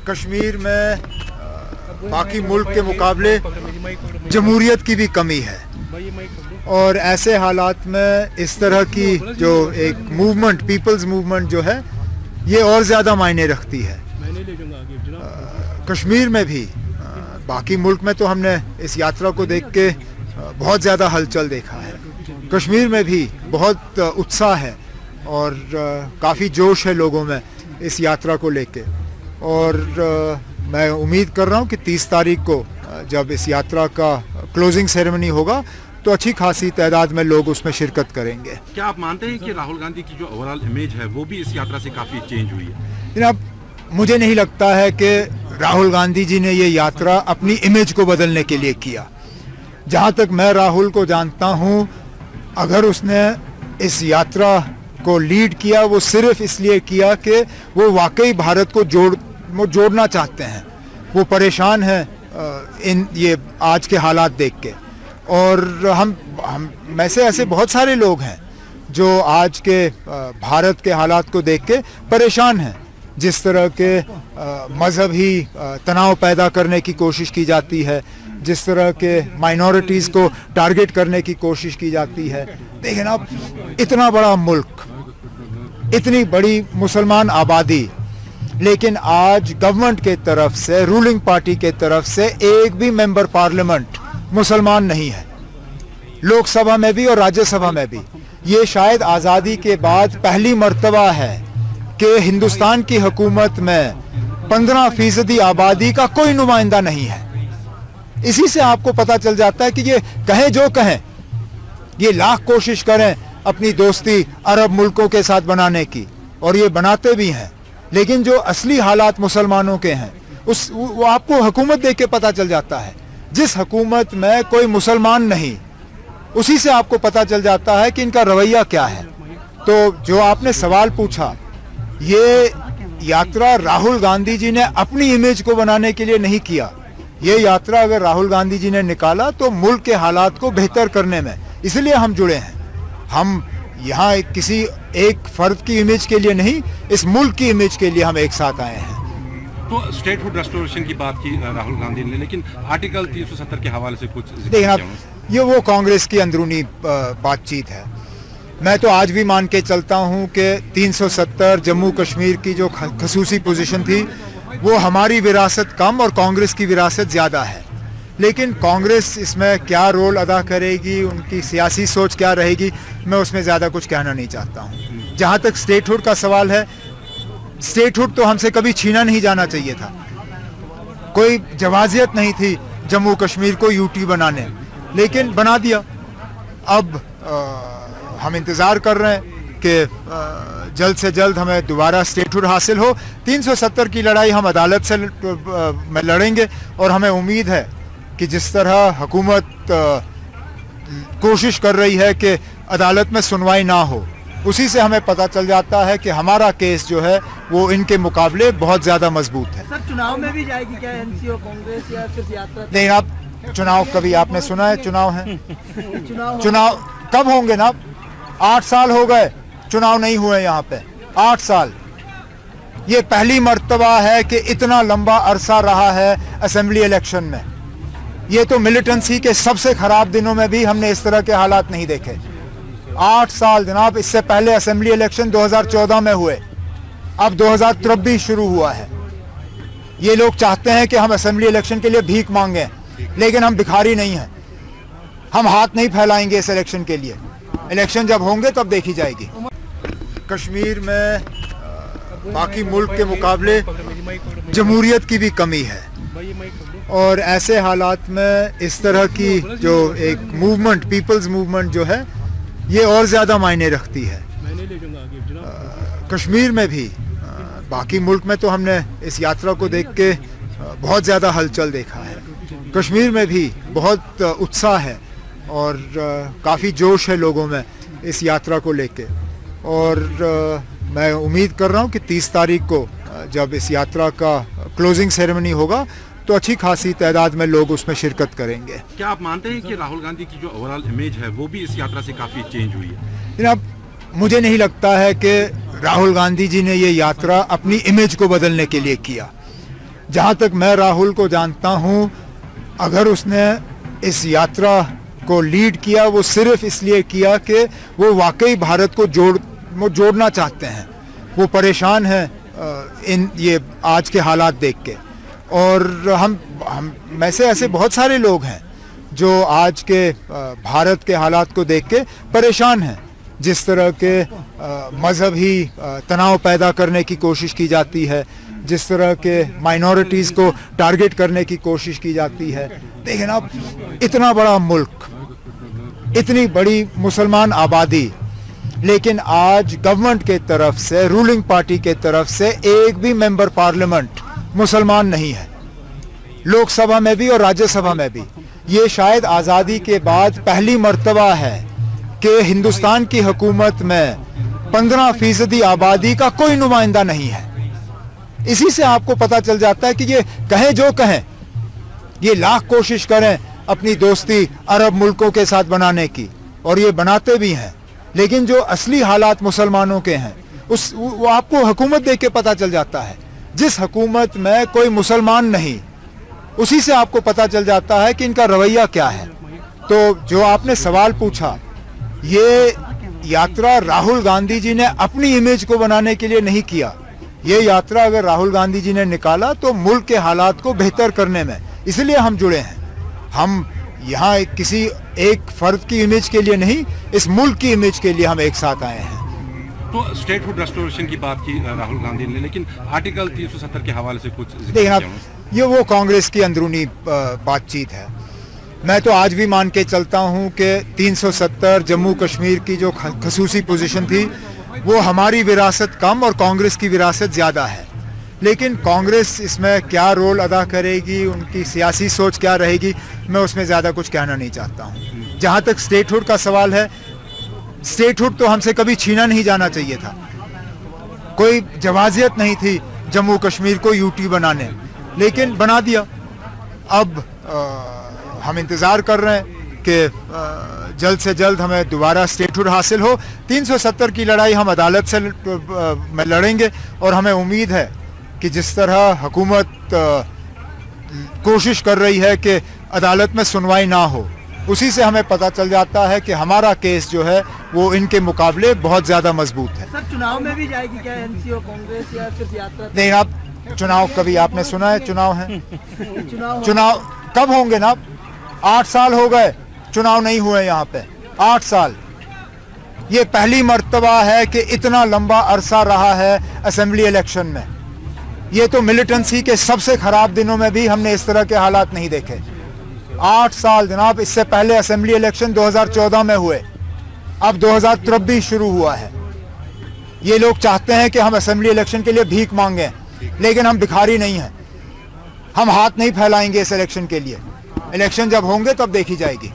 कश्मीर में बाकी मुल्क के मुकाबले जमहूरियत की भी कमी है और ऐसे हालात में इस तरह की जो एक मूवमेंट, पीपल्स मूवमेंट जो है, ये और ज़्यादा मायने रखती है। कश्मीर में भी, बाकी मुल्क में तो हमने इस यात्रा को देख के बहुत ज़्यादा हलचल देखा है। कश्मीर में भी बहुत उत्साह है और काफ़ी जोश है लोगों में इस यात्रा को लेके और मैं उम्मीद कर रहा हूँ कि 30 तारीख को जब इस यात्रा का क्लोजिंग सेरेमनी होगा तो अच्छी खासी तादाद में लोग उसमें शिरकत करेंगे। क्या आप मानते हैं कि राहुल गांधी की जो ओवरऑल इमेज है वो भी इस यात्रा से काफ़ी चेंज हुई है? जनाब, मुझे नहीं लगता है कि राहुल गांधी जी ने ये यात्रा अपनी इमेज को बदलने के लिए किया। जहाँ तक मैं राहुल को जानता हूँ, अगर उसने इस यात्रा को लीड किया वो सिर्फ इसलिए किया कि वो वाकई भारत को जोड़ना चाहते हैं। वो परेशान हैं इन ये आज के हालात देख के और हम में से ऐसे बहुत सारे लोग हैं जो आज के भारत के हालात को देख के परेशान हैं। जिस तरह के मजहबी तनाव पैदा करने की कोशिश की जाती है, जिस तरह के माइनॉरिटीज़ को टारगेट करने की कोशिश की जाती है। देखें ना, इतना बड़ा मुल्क, इतनी बड़ी मुसलमान आबादी, लेकिन आज गवर्नमेंट के तरफ से, रूलिंग पार्टी के तरफ से एक भी मेंबर पार्लियामेंट मुसलमान नहीं है, लोकसभा में भी और राज्यसभा में भी। ये शायद आज़ादी के बाद पहली मर्तबा है कि हिंदुस्तान की हुकूमत में 15% आबादी का कोई नुमाइंदा नहीं है। इसी से आपको पता चल जाता है कि ये कहें जो कहें, ये लाख कोशिश करें अपनी दोस्ती अरब मुल्कों के साथ बनाने की, और ये बनाते भी हैं, लेकिन जो असली हालात मुसलमानों के हैं वो आपको हुकूमत देख के पता चल जाता है। जिस हुकूमत में कोई मुसलमान नहीं, उसी से आपको पता चल जाता है कि इनका रवैया क्या है। तो जो आपने सवाल पूछा, ये यात्रा राहुल गांधी जी ने अपनी इमेज को बनाने के लिए नहीं किया। ये यात्रा अगर राहुल गांधी जी ने निकाला तो मुल्क के हालात को बेहतर करने में, इसलिए हम जुड़े हैं। हम यहाँ किसी एक फर्द की इमेज के लिए नहीं, इस मुल्क की इमेज के लिए हम एक साथ आए हैं। तो स्टेटहुड रेस्टोरेशन की बात की राहुल गांधी ने, लेकिन आर्टिकल 370 के हवाले से कुछ देखना, ये वो कांग्रेस की अंदरूनी बातचीत है। मैं तो आज भी मान के चलता हूँ कि 370 जम्मू कश्मीर की जो खसूसी पोजीशन थी वो हमारी विरासत कम और कांग्रेस की विरासत ज़्यादा है। लेकिन कांग्रेस इसमें क्या रोल अदा करेगी, उनकी सियासी सोच क्या रहेगी, मैं उसमें ज़्यादा कुछ कहना नहीं चाहता हूँ। जहाँ तक स्टेटहुड का सवाल है, स्टेटहुड तो हमसे कभी छीना नहीं जाना चाहिए था। कोई जवाजियत नहीं थी जम्मू कश्मीर को यूटी बनाने, लेकिन बना दिया। अब हम इंतज़ार कर रहे हैं कि जल्द से जल्द हमें दोबारा स्टेटहुड हासिल हो। 370 की लड़ाई हम अदालत से में लड़ेंगे और हमें उम्मीद है कि जिस तरह हुकूमत कोशिश कर रही है कि अदालत में सुनवाई ना हो, उसी से हमें पता चल जाता है कि हमारा केस जो है वो इनके मुकाबले बहुत ज़्यादा मजबूत है। सर, चुनाव में भी जाएगी क्या एनसी और कांग्रेस, या सिर्फ यात्रा? नहीं, आप चुनाव कभी आपने सुना है? चुनाव है, चुनाव कब होंगे ना? 8 साल हो गए चुनाव नहीं हुए यहाँ पे, 8 साल। ये पहली मर्तबा है कि इतना लंबा अरसा रहा है असेंबली इलेक्शन में। ये तो मिलिटेंसी के सबसे खराब दिनों में भी हमने इस तरह के हालात नहीं देखे। 8 साल जनाब। इससे पहले असेंबली इलेक्शन 2014 में हुए, अब 2023 शुरू हुआ है। ये लोग चाहते हैं कि हम असेंबली इलेक्शन के लिए भीख मांगें, लेकिन हम भिखारी नहीं हैं। हम हाथ नहीं फैलाएंगे इस इलेक्शन के लिए। इलेक्शन जब होंगे तब देखी जाएगी। कश्मीर में बाकी मुल्क के मुकाबले जमहूरियत की भी कमी है और ऐसे हालात में इस तरह की जो एक मूवमेंट, पीपल्स मूवमेंट जो है, ये और ज़्यादा मायने रखती है। कश्मीर में भी, बाकी मुल्क में तो हमने इस यात्रा को देख के बहुत ज़्यादा हलचल देखा है। कश्मीर में भी बहुत उत्साह है और काफ़ी जोश है लोगों में इस यात्रा को लेके और मैं उम्मीद कर रहा हूँ कि 30 तारीख को जब इस यात्रा का क्लोजिंग सेरेमनी होगा तो अच्छी खासी तादाद में लोग उसमें शिरकत करेंगे। क्या आप मानते हैं कि राहुल गांधी की जो ओवरऑल इमेज है वो भी इस यात्रा से काफ़ी चेंज हुई है? जनाब, मुझे नहीं लगता है कि राहुल गांधी जी ने ये यात्रा अपनी इमेज को बदलने के लिए किया। जहाँ तक मैं राहुल को जानता हूँ, अगर उसने इस यात्रा को लीड किया वो सिर्फ इसलिए किया कि वो वाकई भारत को जोड़ना चाहते हैं। वो परेशान हैं इन ये आज के हालात देख के, और हम में से ऐसे बहुत सारे लोग हैं जो आज के भारत के हालात को देख के परेशान हैं। जिस तरह के मजहबी तनाव पैदा करने की कोशिश की जाती है, जिस तरह के माइनॉरिटीज़ को टारगेट करने की कोशिश की जाती है। देखें ना, इतना बड़ा मुल्क, इतनी बड़ी मुसलमान आबादी, लेकिन आज गवर्नमेंट के तरफ से, रूलिंग पार्टी के तरफ से एक भी मेंबर पार्लियामेंट मुसलमान नहीं है, लोकसभा में भी और राज्यसभा में भी। ये शायद आज़ादी के बाद पहली मर्तबा है कि हिंदुस्तान की हुकूमत में 15% आबादी का कोई नुमाइंदा नहीं है। इसी से आपको पता चल जाता है कि ये कहें जो कहें, ये लाख कोशिश करें अपनी दोस्ती अरब मुल्कों के साथ बनाने की, और ये बनाते भी हैं, लेकिन जो असली हालात मुसलमानों के हैं वो आपको हुकूमत देख के पता चल जाता है। जिस हुकूमत में कोई मुसलमान नहीं, उसी से आपको पता चल जाता है कि इनका रवैया क्या है। तो जो आपने सवाल पूछा, ये यात्रा राहुल गांधी जी ने अपनी इमेज को बनाने के लिए नहीं किया। ये यात्रा अगर राहुल गांधी जी ने निकाला तो मुल्क के हालात को बेहतर करने में, इसलिए हम जुड़े हैं। हम यहाँ किसी एक फर्द की इमेज के लिए नहीं, इस मुल्क की इमेज के लिए हम एक साथ आए हैं। तो स्टेटहुड रेस्टोरेशन की बात की राहुल गांधी ने, लेकिन आर्टिकल 370 के हवाले से कुछ देखना, ये वो कांग्रेस की अंदरूनी बातचीत है। मैं तो आज भी मान के चलता हूँ कि 370 जम्मू कश्मीर की जो खसूसी पोजीशन थी, वो हमारी विरासत कम और कांग्रेस की विरासत ज़्यादा है। लेकिन कांग्रेस इसमें क्या रोल अदा करेगी, उनकी सियासी सोच क्या रहेगी, मैं उसमें ज़्यादा कुछ कहना नहीं चाहता हूँ। जहाँ तक स्टेटहुड का सवाल है, स्टेटहुड तो हमसे कभी छीना नहीं जाना चाहिए था। कोई जवाजियत नहीं थी जम्मू कश्मीर को यूटी बनाने, लेकिन बना दिया। अब हम इंतज़ार कर रहे हैं कि जल्द से जल्द हमें दोबारा स्टेटहुड हासिल हो। 370 की लड़ाई हम अदालत से में लड़ेंगे, और हमें उम्मीद है कि जिस तरह हुकूमत कोशिश कर रही है कि अदालत में सुनवाई ना हो, उसी से हमें पता चल जाता है कि हमारा केस जो है वो इनके मुकाबले बहुत ज़्यादा मजबूत है। सर, चुनाव में भी जाएगी क्या एनसी और कांग्रेस, या सिर्फ यात्रा? नहीं, आप चुनाव कभी आपने सुना है चुनाव है? चुनाव कब होंगे ना? 8 साल हो गए चुनाव नहीं हुए यहाँ पे, 8 साल। ये पहली मर्तबा है कि इतना लंबा अरसा रहा है असेंबली इलेक्शन में। ये तो मिलिटेंसी के सबसे खराब दिनों में भी हमने इस तरह के हालात नहीं देखे। 8 साल जनाब। इससे पहले असेंबली इलेक्शन 2014 में हुए, अब 2023 शुरू हुआ है। ये लोग चाहते हैं कि हम असेंबली इलेक्शन के लिए भीख मांगें, लेकिन हम भिखारी नहीं हैं। हम हाथ नहीं फैलाएंगे इस इलेक्शन के लिए। इलेक्शन जब होंगे तब देखी जाएगी।